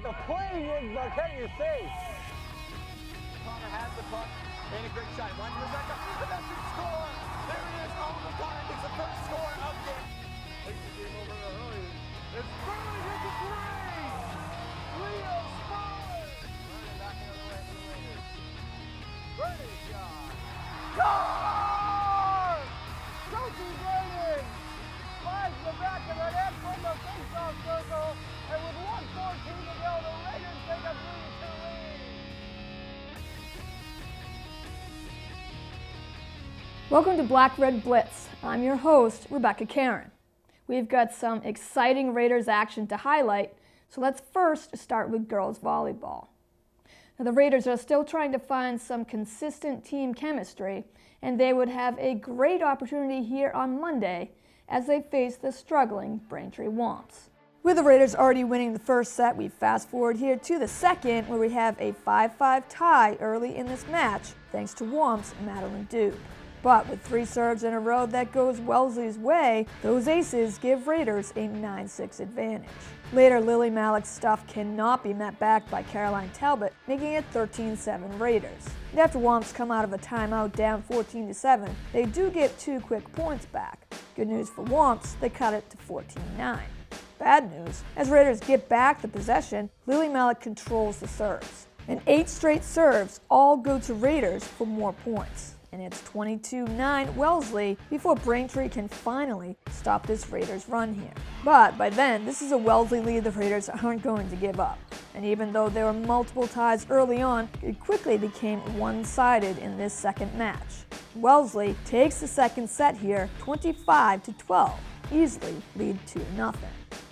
like a plane in your face. Connor has the puck. And a great shot. One to Rebecca. Rebecca score. There it is. Oh, Connor gets the first score of the Takes the game over early. It's Burley hit the three. Leo scores. Running back another way for the Raiders. Burley shot. Score! Sophie Brady slides the back of the net from the face-off circle, and with 1:14 to go, the Raiders take a 3-2 lead. Welcome to Black Red Blitz. I'm your host, Rebecca Cahn. We've got some exciting Raiders action to highlight, so let's first start with girls volleyball. Now, the Raiders are still trying to find some consistent team chemistry, and they would have a great opportunity here on Monday as they face the struggling Braintree Womps. With the Raiders already winning the first set, we fast forward here to the second, where we have a 5-5 tie early in this match, thanks to Womps' Madeline Dube. But with 3 serves in a row that goes Wellesley's way, those aces give Raiders a 9-6 advantage. Later, Lily Malik's stuff cannot be met back by Caroline Talbot, making it 13-7 Raiders. And after Womps come out of a timeout down 14-7, they do get 2 quick points back. Good news for Womps, they cut it to 14-9. Bad news, as Raiders get back the possession, Lily Malik controls the serves. And 8 straight serves all go to Raiders for more points. And it's 22-9 Wellesley before Braintree can finally stop this Raiders run here. But by then, this is a Wellesley lead the Raiders aren't going to give up. And even though there were multiple ties early on, it quickly became one-sided in this second match. Wellesley takes the second set here, 25-12, easily lead 2-0.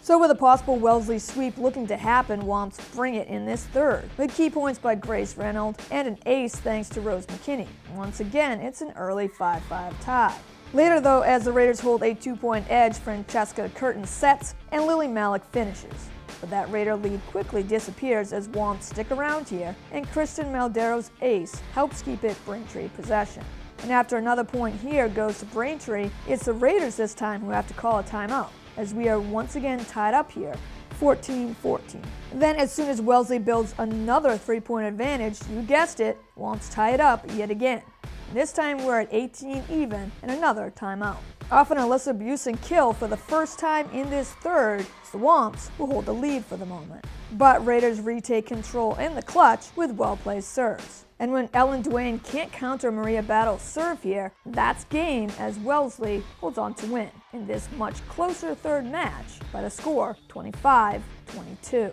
So with a possible Wellesley sweep looking to happen, Womps bring it in this third, with key points by Grace Reynolds and an ace thanks to Rose McKinney. Once again, it's an early 5-5 tie. Later though, as the Raiders hold a 2-point edge, Francesca Curtin sets and Lily Malik finishes. But that Raider lead quickly disappears as Womps stick around here, and Kristen Maldero's ace helps keep it Braintree possession. And after another point here goes to Braintree, it's the Raiders this time who have to call a timeout, as we are once again tied up here, 14-14. Then as soon as Wellesley builds another 3-point advantage, you guessed it, Womps tie it up yet again. And this time we're at 18 even and another timeout. Off an Alyssa Busen kill for the first time in this third, the Womps will hold the lead for the moment. But Raiders retake control in the clutch with well-placed serves. And when Ellen Duane can't counter Maria Battle's serve here, that's game as Wellesley holds on to win in this much closer third match by the score 25-22.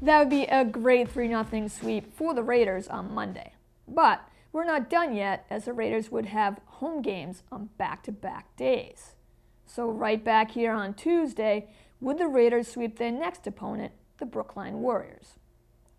That would be a great 3-0 sweep for the Raiders on Monday. But we're not done yet, as the Raiders would have home games on back-to-back days. So right back here on Tuesday, would the Raiders sweep their next opponent, the Brookline Warriors?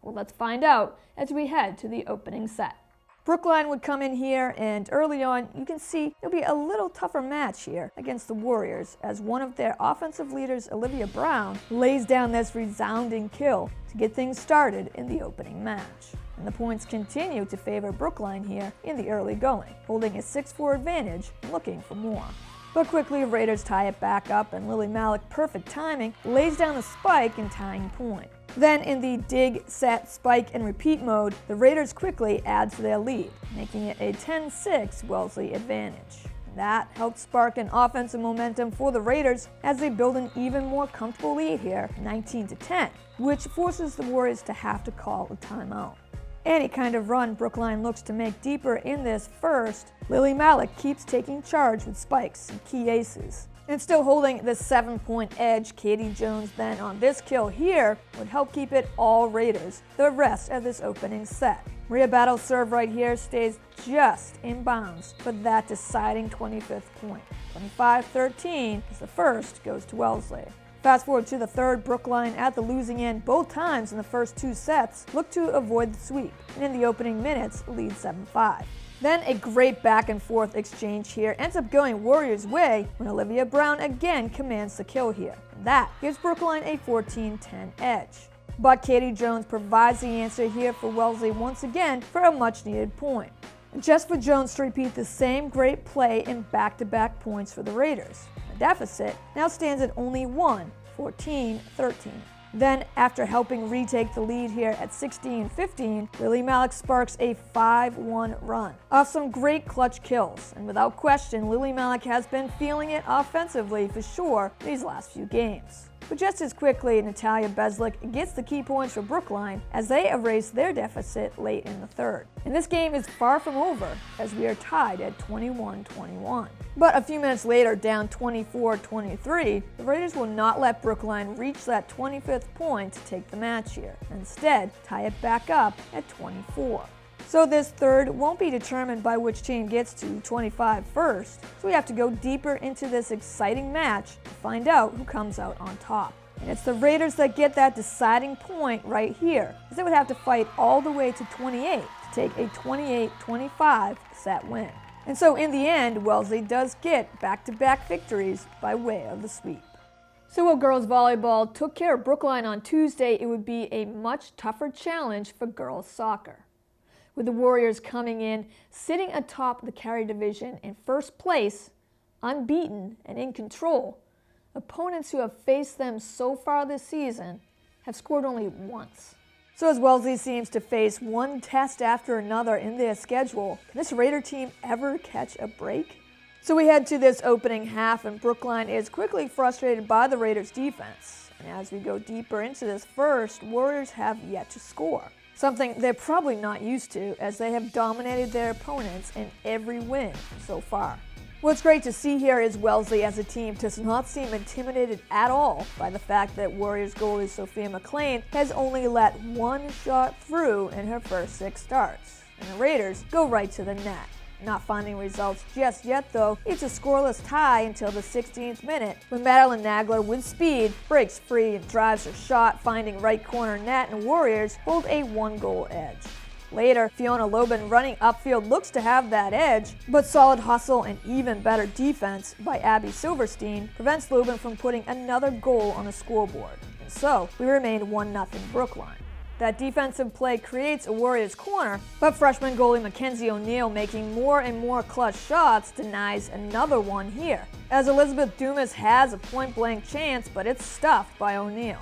Well, let's find out as we head to the opening set. Brookline would come in here, and early on, you can see it'll be a little tougher match here against the Warriors, as one of their offensive leaders, Olivia Brown, lays down this resounding kill to get things started in the opening match. And the points continue to favor Brookline here in the early going, holding a 6-4 advantage and looking for more. But quickly, Raiders tie it back up, and Lily Malik, perfect timing, lays down the spike and tying point. Then in the dig, set, spike, and repeat mode, the Raiders quickly add to their lead, making it a 10-6 Wellesley advantage. That helps spark an offensive momentum for the Raiders as they build an even more comfortable lead here, 19-10, which forces the Warriors to have to call a timeout. Any kind of run Brookline looks to make deeper in this first, Lily Malik keeps taking charge with spikes and key aces. And still holding the 7-point edge, Katie Jones then on this kill here would help keep it all Raiders the rest of this opening set. Maria Battle's serve right here stays just in bounds for that deciding 25th point. 25-13 as the first goes to Wellesley. Fast forward to the third, Brookline at the losing end both times in the first 2 sets look to avoid the sweep, and in the opening minutes lead 7-5. Then a great back and forth exchange here ends up going Warriors' way when Olivia Brown again commands the kill here. And that gives Brookline a 14-10 edge. But Katie Jones provides the answer here for Wellesley once again for a much needed point. And just for Jones to repeat the same great play in back-to-back points for the Raiders. The deficit now stands at only 1, 14-13. Then, after helping retake the lead here at 16-15, Lily Malik sparks a 5-1 run off some great clutch kills. And without question, Lily Malik has been feeling it offensively for sure these last few games. But just as quickly, Natalia Beslik gets the key points for Brookline as they erase their deficit late in the third. And this game is far from over as we are tied at 21-21. But a few minutes later, down 24-23, the Raiders will not let Brookline reach that 25th point to take the match here. Instead, tie it back up at 24. So this third won't be determined by which team gets to 25 first, so we have to go deeper into this exciting match to find out who comes out on top. And it's the Raiders that get that deciding point right here, as they would have to fight all the way to 28 to take a 28-25 set win. And so in the end, Wellesley does get back-to-back victories by way of the sweep. So while girls volleyball took care of Brookline on Tuesday, it would be a much tougher challenge for girls soccer, with the Warriors coming in, sitting atop the Carry Division in first place, unbeaten and in control. Opponents who have faced them so far this season have scored only once. So as Wellesley seems to face one test after another in their schedule, can this Raider team ever catch a break? So we head to this opening half, and Brookline is quickly frustrated by the Raiders' defense. And as we go deeper into this first, Warriors have yet to score, something they're probably not used to, as they have dominated their opponents in every win so far. What's great to see here is Wellesley as a team does not seem intimidated at all by the fact that Warriors goalie Sophia McLean has only let one shot through in her first 6 starts, and the Raiders go right to the net. Not finding results just yet though, it's a scoreless tie until the 16th minute when Madeline Nagler with speed breaks free and drives her shot, finding right corner net, and Warriors hold a 1-goal edge. Later, Fiona Lobin running upfield looks to have that edge, but solid hustle and even better defense by Abby Silverstein prevents Lobin from putting another goal on the scoreboard. And so, we remain 1-0 Brookline. That defensive play creates a Warriors corner, but freshman goalie Mackenzie O'Neill, making more and more clutch shots, denies another one here, as Elizabeth Dumas has a point-blank chance, but it's stuffed by O'Neill.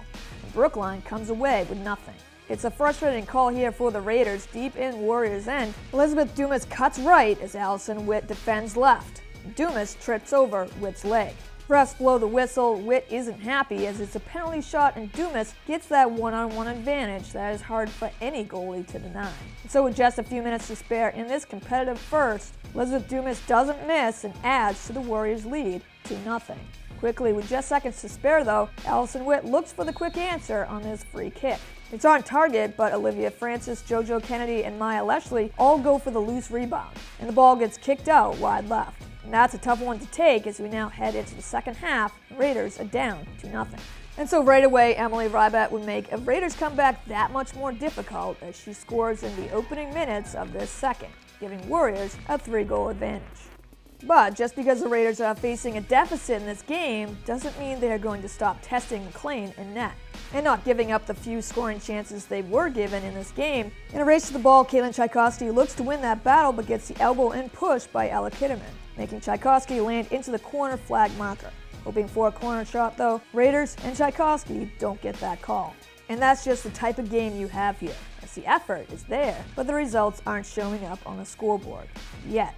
Brookline comes away with nothing. It's a frustrating call here for the Raiders deep in Warriors' end. Elizabeth Dumas cuts right as Allison Witt defends left. Dumas trips over Witt's leg. Refs blow the whistle. Witt isn't happy as it's a penalty shot, and Dumas gets that one-on-one advantage that is hard for any goalie to deny. So with just a few minutes to spare in this competitive first, Elizabeth Dumas doesn't miss and adds to the Warriors' lead 2-0. Quickly, with just seconds to spare though, Allison Witt looks for the quick answer on this free kick. It's on target, but Olivia Francis, JoJo Kennedy, and Maya Leshley all go for the loose rebound, and the ball gets kicked out wide left. And that's a tough one to take as we now head into the second half. The Raiders are down 2-0. And so right away, Emily Rybat would make a Raiders comeback that much more difficult as she scores in the opening minutes of this second, giving Warriors a 3-goal advantage. But just because the Raiders are facing a deficit in this game doesn't mean they are going to stop testing McLean in net and not giving up the few scoring chances they were given in this game. In a race to the ball, Caitlin Tchaikovsky looks to win that battle but gets the elbow in push by Ella Kitterman, making Tchaikovsky land into the corner flag marker. Hoping for a corner shot though, Raiders and Tchaikovsky don't get that call. And that's just the type of game you have here, as the effort is there, but the results aren't showing up on the scoreboard yet.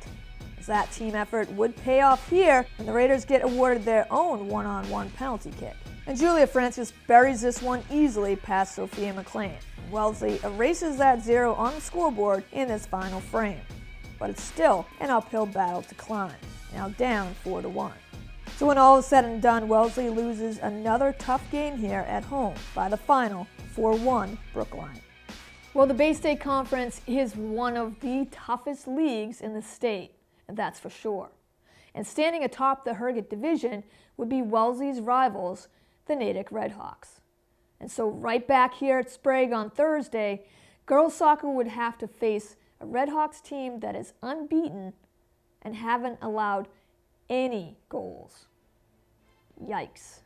That team effort would pay off here, and the Raiders get awarded their own one-on-one penalty kick. And Julia Francis buries this one easily past Sophia McLean. Wellesley erases that 0 on the scoreboard in this final frame. But it's still an uphill battle to climb, now down 4-1. So when all is said and done, Wellesley loses another tough game here at home by the final 4-1 Brookline. Well, the Bay State Conference is one of the toughest leagues in the state. That's for sure. And standing atop the Herget Division would be Wellesley's rivals, the Natick Redhawks. And so right back here at Sprague on Thursday, girls soccer would have to face a Redhawks team that is unbeaten and haven't allowed any goals. Yikes.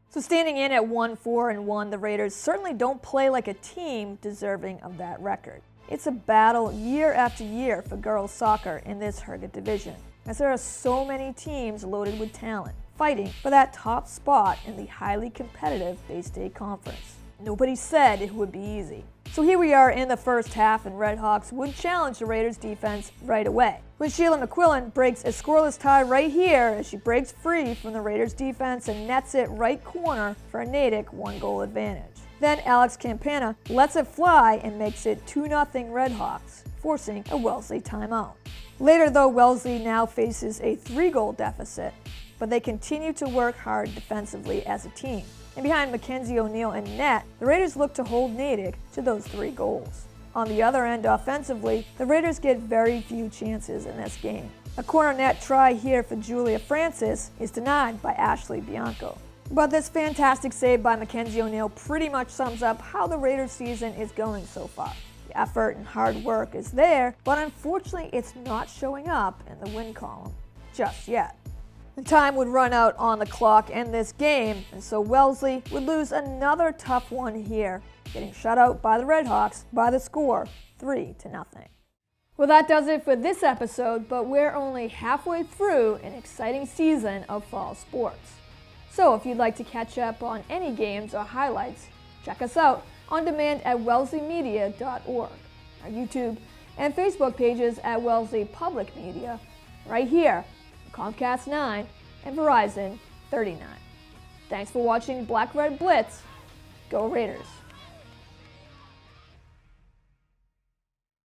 So standing in at 1-4-1, the Raiders certainly don't play like a team deserving of that record. It's a battle year after year for girls soccer in this Herget division, as there are so many teams loaded with talent, fighting for that top spot in the highly competitive Bay State Conference. nobody said it would be easy. So here we are in the first half, and Red Hawks would challenge the Raiders defense right away. When Sheila McQuillan breaks a scoreless tie right here as she breaks free from the Raiders defense and nets it right corner for a Natick 1-goal advantage. Then Alex Campana lets it fly and makes it 2-0 Red Hawks, forcing a Wellesley timeout. Later though, Wellesley now faces a 3-goal deficit, but they continue to work hard defensively as a team. And behind Mackenzie O'Neill and net, the Raiders look to hold Natick to those 3 goals. On the other end, offensively, the Raiders get very few chances in this game. A corner net try here for Julia Francis is denied by Ashley Bianco. But this fantastic save by Mackenzie O'Neill pretty much sums up how the Raiders season is going so far. The effort and hard work is there, but unfortunately it's not showing up in the win column just yet. The time would run out on the clock in this game, and so Wellesley would lose another tough one here, getting shut out by the Red Hawks by the score 3-0. Well, that does it for this episode, but we're only halfway through an exciting season of fall sports. So if you'd like to catch up on any games or highlights, check us out on demand at wellesleymedia.org, our YouTube and Facebook pages at Wellesley Public Media, right here, Comcast 9 and Verizon 39. Thanks for watching Black Red Blitz. Go Raiders!